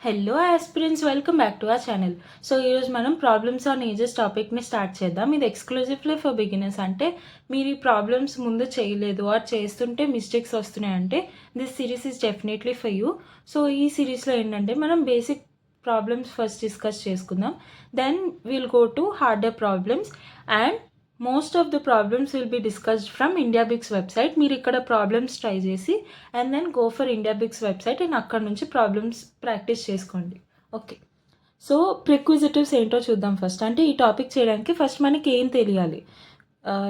Hello aspirants, welcome back to our channel. So ఈరోజు మనం problems on ages టాపిక్ని start చేద్దాం. ఇది ఎక్స్క్లూజివ్లీ ఫర్ బిగినర్స్. అంటే మీరు ఈ ప్రాబ్లమ్స్ ముందు చేయలేదు ఆర్ చేస్తుంటే మిస్టేక్స్ వస్తున్నాయంటే this series is definitely for you. So ఈ సిరీస్లో ఏంటంటే మనం బేసిక్ ప్రాబ్లమ్స్ ఫస్ట్ డిస్కస్ చేసుకుందాం. Then will go to harder problems and most of the problems will be discussed from IndiaBix website. మీరు ఇక్కడ problems try చేసి and then go for IndiaBix website and అక్కడ నుంచి problems practice చేసుకోండి. Okay, so prerequisites ఏంటో చూద్దాం first. అంటే ఈ టాపిక్ చేయడానికి ఫస్ట్ మనకి ఏం తెలియాలి?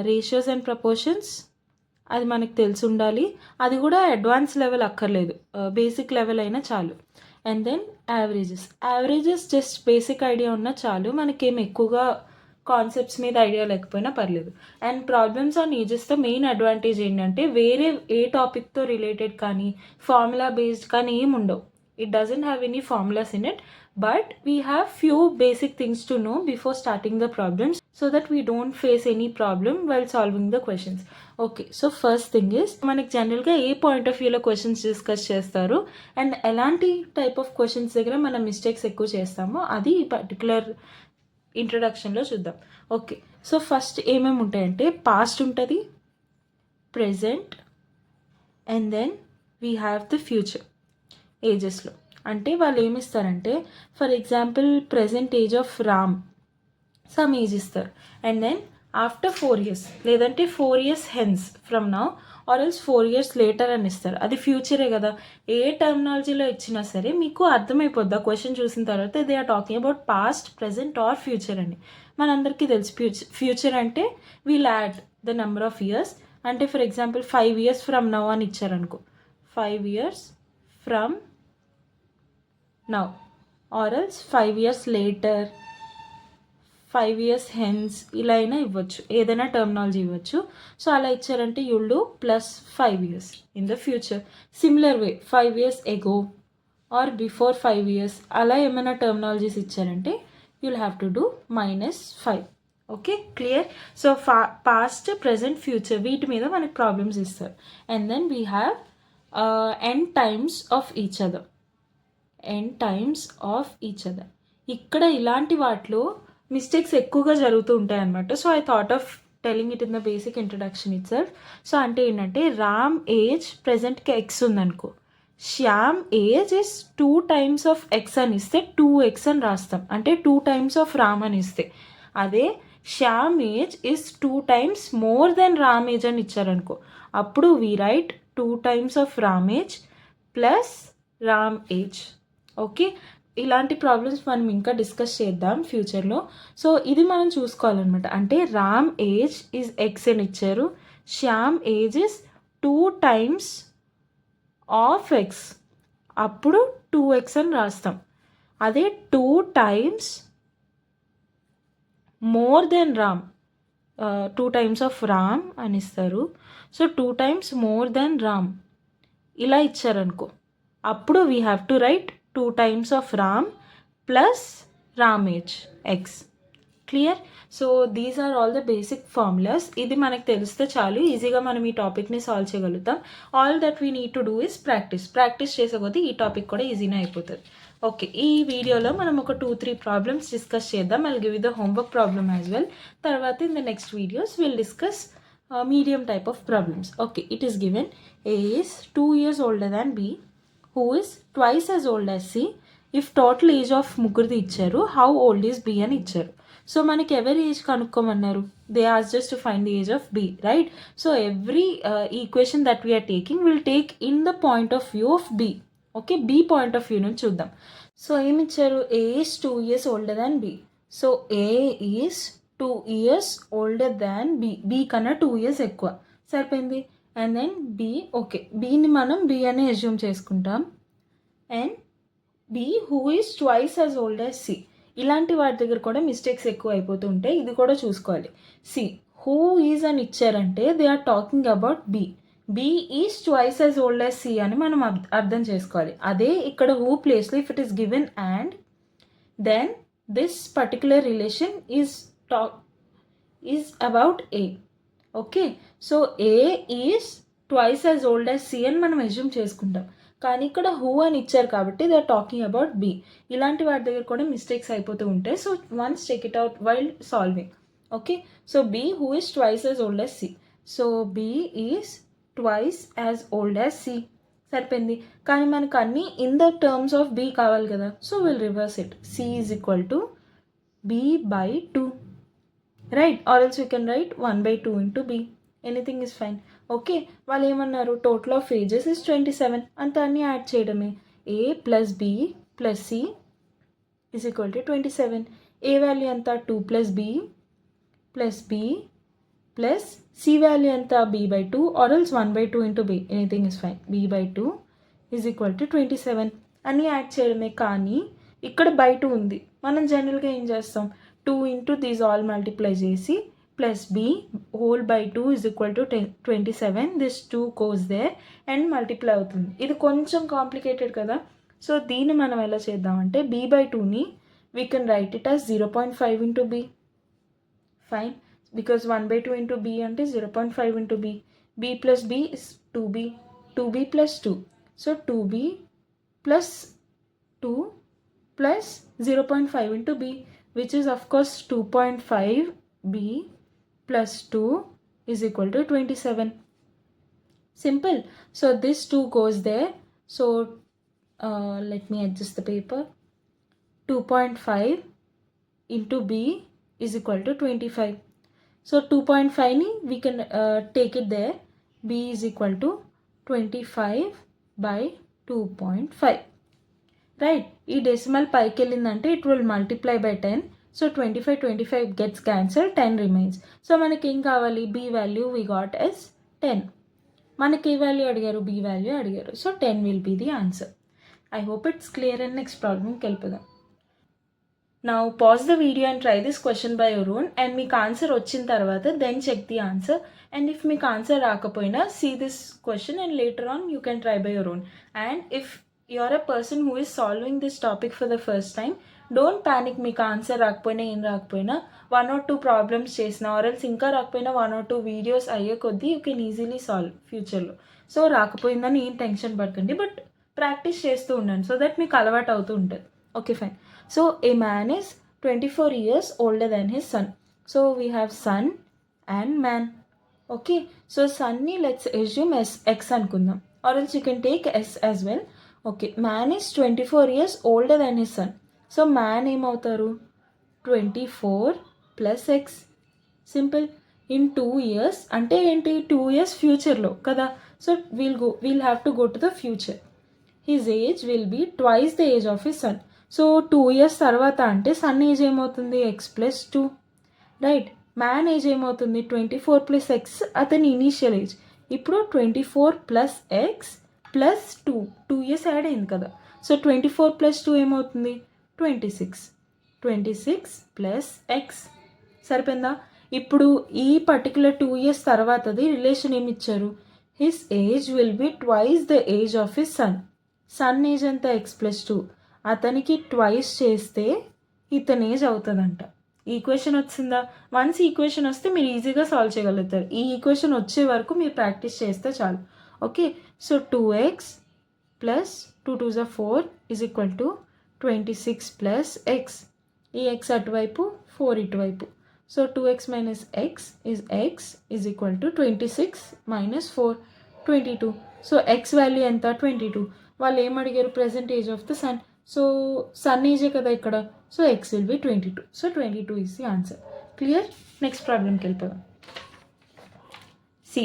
రేషియోస్ అండ్ ప్రపోర్షన్స్, అది మనకు తెలిసి ఉండాలి. అది కూడా అడ్వాన్స్ లెవెల్ అక్కర్లేదు, బేసిక్ లెవెల్ అయినా చాలు. And then averages just basic idea ఉన్నా చాలు, మనకేం ఎక్కువగా కాన్సెప్ట్స్ మీద ఐడియా లేకపోయినా పర్లేదు. అండ్ ప్రాబ్లమ్స్ ఆన్ ఏజెస్తో మెయిన్ అడ్వాంటేజ్ ఏంటంటే వేరే ఏ టాపిక్తో రిలేటెడ్ కానీ ఫార్ములా బేస్డ్ కానీ ఏం ఉండవు. It doesn't have any formulas in it, but we have few basic things to know before starting the problems so that we don't face any problem while solving the questions. Okay, so first thing is మనకి జనరల్గా ఏ point of వ్యూలో questions discuss చేస్తారు and ఎలాంటి type of questions దగ్గర మనం mistakes ఎక్కువ చేస్తామో అది ఈ పర్టికులర్ ఇంట్రడక్షన్లో చూద్దాం. ఓకే, సో ఫస్ట్ ఏమేమి ఉంటాయంటే పాస్ట్ ఉంటుంది, present, and then we have the future ఏజెస్లో. అంటే వాళ్ళు ఏమిస్తారంటే for example present age of Ram some age ఇస్తారు అండ్ దెన్ ఆఫ్టర్ 4 years లేదంటే 4 years hence from now or else 4 years later అని ఇస్తారు. అది ఫ్యూచరే కదా. ఏ టర్మినాలజీలో ఇచ్చినా సరే మీకు అర్థమైపోద్ది ఆ క్వశ్చన్ చూసిన తర్వాత they are talking about past, present or future అని. మనందరికీ తెలుసు ఫ్యూచర్ అంటే we'll add the number of years. అంటే for example 5 years from now అని ఇచ్చారనుకో, 5 years from now or else 5 years later, 5 years hence, ఇలా అయినా ఇవ్వచ్చు, ఏదైనా టర్మినాలజీ ఇవ్వచ్చు. సో అలా ఇచ్చారంటే you'll do plus 5 years in the future. Similar way 5 years ago or before 5 years అలా ఏమైనా టర్మినాలజీస్ ఇచ్చారంటే you'll have to do -5. Okay, clear? So past, present, future వీటి మీద మనకి ప్రాబ్లమ్స్ ఇస్తారు. And then we have n times of each other. ఇక్కడ ఇలాంటి వాటిలో మిస్టేక్స్ ఎక్కువగా జరుగుతూ ఉంటాయి అన్నమాట. So I thought of telling it in the basic introduction itself. సో అంటే ఏంటంటే రామ్ ఏజ్ ప్రెజెంట్కి ఎక్స్ ఉందనుకో, Shyam age is 2 times of x అని ఇస్తే 2x అని రాస్తాం, అంటే 2 times ఆఫ్ రామ్ అని ఇస్తే. అదే Shyam age is 2 times more than Ram age అని ఇచ్చారనుకో, అప్పుడు we write 2 times of Ram age plus Ram age. Okay, ఇలాంటి ప్రాబ్లమ్స్ మనం ఇంకా డిస్కస్ చేద్దాం ఫ్యూచర్లో. సో ఇది మనం చూసుకోవాలన్నమాట. అంటే రామ్ ఏజ్ ఈజ్ ఎక్స్ అని ఇచ్చారు, Shyam age is 2 times of x, అప్పుడు 2x అని రాస్తాం. అదే 2 times more than Ram, 2 times of Ram అని ఇస్తారు. So 2 times more than Ram ఇలా ఇచ్చారనుకో, అప్పుడు we have to write 2 times of Ram plus Ram age x. Clear? So these are all the basic formulas. ఇది మనకు తెలిస్తే చాలు, ఈజీగా మనం ఈ టాపిక్ని సాల్వ్ చేయగలుగుతాం. All that we need to do is practice చేసేకొద్దీ ఈ టాపిక్ కూడా ఈజీనే అయిపోతుంది. ఓకే, ఈ వీడియోలో మనం ఒక 2-3 ప్రాబ్లమ్స్ డిస్కస్ చేద్దాం. I'll give you the homework problem as well. తర్వాత in the next videos will discuss medium type of problems. Okay, it is given A is 2 years older than B, who is twice as old as C. If total age of ముగ్గురిది ఇచ్చారు, how old is B అని ఇచ్చారు. So మనకి ఎవరి age కనుక్కోమన్నారు? They ఆస్ just to find the age of B, right? So every equation that we're taking will take in the point of view of B. Okay, B point of view నుంచి చూద్దాం. So ఏమి ఇచ్చారు? A is 2 years older than B. So A is 2 years older than B. B కన్నా 2 years ఎక్కువ, సరిపోయింది. And then B, okay, Bని మనం B అనే అజ్యూమ్ చేసుకుంటాం. And B who is twice as old as C. ఇలాంటి వాటి దగ్గర కూడా మిస్టేక్స్ ఎక్కువ అయిపోతూ ఉంటాయి, ఇది కూడా చూసుకోవాలి. C who is అని ఇచ్చారంటే they are talking about B. B is twice as old as C అని మనం అర్థం చేసుకోవాలి. అదే ఇక్కడ who ప్లేస్లో if it is given and then this particular relation is about A. Okay, so A is twice as old as C అని మనం assume చేసుకుంటాం. కానీ ఇక్కడ హూ అని ఇచ్చారు కాబట్టి they are talking about B. ఇలాంటి వాటి దగ్గర కూడా మిస్టేక్స్ అయిపోతూ ఉంటాయి. So once check it out while solving. Okay, so B who is twice as old as C. So B is twice as old as C. సరిపోయింది. కానీ మనకు అన్నీ in the terms of B కావాలి కదా, so will reverse it. C is equal to B by 2, right? Or else you can write 1/2 into B. Anything is fine. Okay, వాళ్ళు ఏమన్నారు, total of ages is 27. అంత అన్నీ add చేయడమే. A plus B plus C is equal to 27. A value ఎంత, 2 plus B plus B plus C value ఎంత, B by 2 or else 1/2 into B. Anything is fine. B by 2 is equal to 27. అన్నీ add చేయడమే. కానీ ఇక్కడ by 2 ఉంది. మనం జనరల్గా ఏం చేస్తాం, 2 ఇంటూ దీస్ ఆల్ మల్టిప్లై చేసి plus be whole by 2 is equal to 27. This 2 goes there and multiply అవుతుంది. ఇది కొంచెం కాంప్లికేటెడ్ కదా. సో దీన్ని మనం ఎలా చేద్దామంటే బీ బై 2ని we can write it as 0.5 into B. Fine, because 1/2 into B అంటే 0.5 into B. B plus B is 2b, 2b plus 2. So 2b plus 2 plus 0.5 into B, which is of course 2.5b plus 2 is equal to 27. Simple. So this 2 goes there. So let me adjust the paper. 2.5 into b is equal to 25. So 2.5 ni we can take it there. b is equal to 25 by 2.5. Right? ఈ decimal పైకి వెళ్ళిందంటే it will multiply by 10. So 25 gets cancelled, 10 remains. So మనకి ఏం కావాలి, B value we got as 10. మనకి ఏ value అడిగారు, B value అడిగారు. So 10 will be the answer. I hope it's clear. And next ప్రాబ్లమ్కి వెళ్ళిపోదాం. Now pause the video and try this question by your own. And మీకు answer వచ్చిన తర్వాత then check the answer. And if మీకు answer రాకపోయినా see this question and later on you can try by your own. And if you are a person who is solving this topic for the first time, don't panic. మీకు answer రాకపోయినా ఏం రాకపోయినా 1 or 2 problems చేసిన ఆర్ఎల్స్ ఇంకా రాకపోయినా 1 or 2 videos అయ్యే కొద్దీ యూ కెన్ ఈజీలీ సాల్వ్ ఫ్యూచర్లో. సో రాకపోయిందని ఏం టెన్షన్ పడకండి, బట్ ప్రాక్టీస్ చేస్తూ ఉండండి సో దట్ మీకు అలవాటు అవుతూ ఉంటుంది. Okay fine. So a man is 24 years older than his son. So we have son and man. Okay, so సన్ని లెట్స్ అస్యూమ్ ఎక్స్ అనుకుందాం, or else you can take s as well. Okay, man is 24 years older than his son. So man ఏమవుతారు, 24 plus x. Simple. In 2 years అంటే ఏంటి, 2 years ఫ్యూచర్లో కదా. So we'll have to go to the future. His age will be twice the age of his son. So 2 years తర్వాత అంటే son age ఏమవుతుంది, x plus 2, right? Man age ఏమవుతుంది, 24 plus x అతని initial age. ఇప్పుడు 24 plus x plus 2 years add అయింది కదా. So 24 plus 2 ఏమవుతుంది, 26 plus X. సరిపోయిందా? ఇప్పుడు ఈ పర్టికులర్ 2 years తర్వాతది రిలేషన్ ఏమి ఇచ్చారు, his age will be twice the age of his sun. Sun age ఎంత, ఎక్స్ ప్లస్ 2. అతనికి ట్వైస్ చేస్తే ఇతని ఏజ్ అవుతుందంట. ఈక్వేషన్ వచ్చిందా? వన్స్ ఈక్వేషన్ వస్తే మీరు ఈజీగా సాల్వ్ చేయగలుగుతారు. ఈ ఈక్వేషన్ వచ్చే వరకు మీరు ప్రాక్టీస్ చేస్తే చాలు. Okay, so 2x plus 2 2s are 4 is equal to 26 plus x. ఈ ఎక్స్ అటువైపు, 4 ఇటువైపు. So 2x minus x is equal to 26 minus 4, 22. So x value ఎంత, 22. వాళ్ళు ఏం అడిగారు, present age of the son. So son ఏజే కదా ఇక్కడ. So x will be 22. So 22 is the answer. Clear? Next ప్రాబ్లంకి వెళ్ళిపోదాం. C,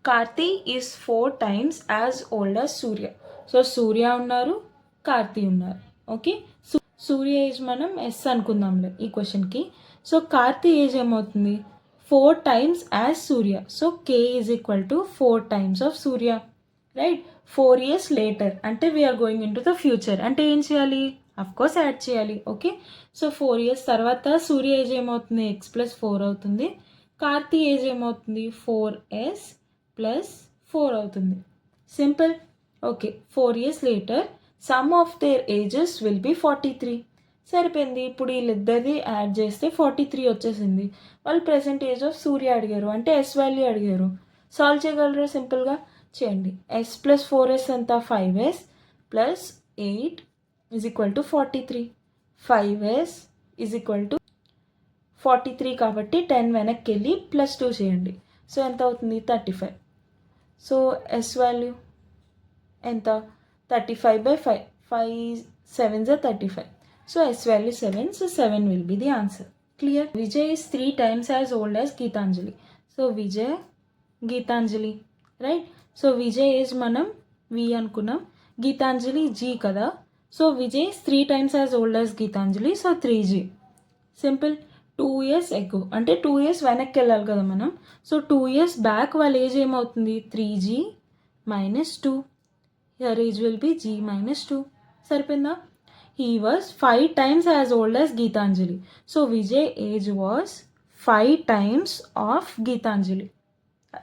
Karthi is 4 times as old as Surya. So Surya ఉన్నారు, కార్తీ ఉన్నారు. ఓకే, సూర్య ఏజ్ మనం ఎస్ అనుకుందాంలే ఈ క్వశ్చన్కి. సో కార్తీ ఏజ్ ఏమవుతుంది, 4 times as Surya. So K is equal to 4 times of Surya, right? 4 years later అంటే we're going into the future. అంటే ఏం చేయాలి, అఫ్కోర్స్ యాడ్ చేయాలి. ఓకే, సో 4 years తర్వాత సూర్య ఏజ్ ఏమవుతుంది, ఎక్స్ ప్లస్ 4 అవుతుంది. కార్తీ ఏజ్ ఏమవుతుంది, 4s ప్లస్ 4 అవుతుంది. Simple. Okay, 4 years later some of their ages will be 43. సరిపోయింది. ఇప్పుడు వీళ్ళిద్దరిది యాడ్ చేస్తే 43 వచ్చేసింది. వాళ్ళు ప్రెసెంట్ ఏజ్ ఆఫ్ సూర్య అడిగారు అంటే ఎస్ వాల్యూ అడిగారు. సాల్వ్ చేయగలరా? సింపుల్గా చేయండి. ఎస్ ప్లస్ 4s ఎంత, 5s plus 8 is equal to 43. 5s is equal to 43 కాబట్టి 10 వెనక్కి వెళ్ళి ప్లస్ 2 చేయండి. సో ఎంత అవుతుంది? 35. సో ఎస్ వాల్యూ ఎంత? 35/5. 5 7s are 35. So S value 7. So 7 will be the answer. Clear? Vijay is 3 times as old as Geetanjali. So Vijay, Geetanjali, right? So Vijay is manam V anukunnam. Geetanjali G kada. So Vijay is 3 times as old as Geetanjali. So 3G. Simple. 2 years ago. అంటే 2 years వెనక్కి వెళ్ళాలి కదా మనం. So 2 years back వాళ్ళ age ఏమవుతుంది? 3G minus 2. Your age will be G minus 2. సరిపోయిందా? He was 5 times as old as Geetanjali. So Vijay age was 5 times of Geetanjali.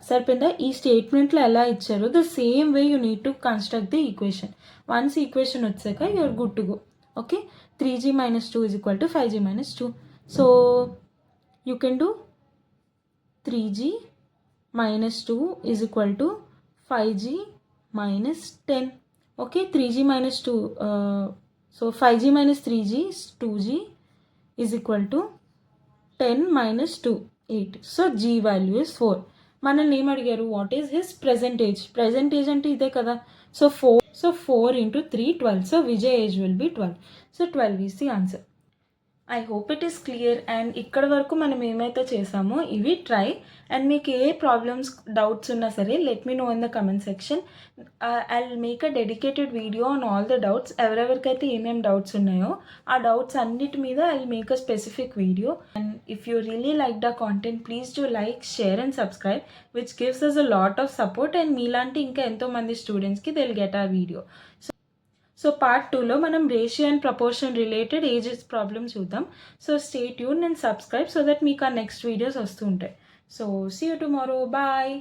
సరిపోయిందా? ఈ స్టేట్మెంట్లో ఎలా ఇచ్చారు the same way you need to construct the equation. Once equation వచ్చాక you're good to go. Okay, 3G minus 2 is equal to 5G minus 2. So you can do 3G minus 2 is equal to 5G minus 10. Okay, 3G minus 2. So 5G minus 3G is 2G is equal to 10 minus 2, 8. So G value is 4. మనల్ని ఏం అడిగారు? What is his present age? Present age అంటే ఇదే కదా. So 4 into 3 12. So Vijay age will be 12. So 12 is the answer. I hope it is clear. And ఇక్కడ వరకు మనం ఏమైతే చేసామో ఇవి ట్రై. అండ్ మీకు ఏ ప్రాబ్లమ్స్ డౌట్స్ ఉన్నా సరే let me know in the comment section. I will make a dedicated video on all the doubts. ఎవరెవరికైతే ఏమేమి డౌట్స్ ఉన్నాయో ఆ డౌట్స్ అన్నిటి మీద I will make a specific video. And if you really like the content please do like, share and subscribe which gives us a lot of support. And మీలాంటి ఇంకా ఎంతోమంది స్టూడెంట్స్కి దే విల్ గెట్ ఆ video. So part 2లో మనం ratio and proportion related ages problem చూద్దాం. So stay tune and subscribe so that మీకు ఆ నెక్స్ట్ వీడియోస్ వస్తూ ఉంటాయి. So see you tomorrow. Bye.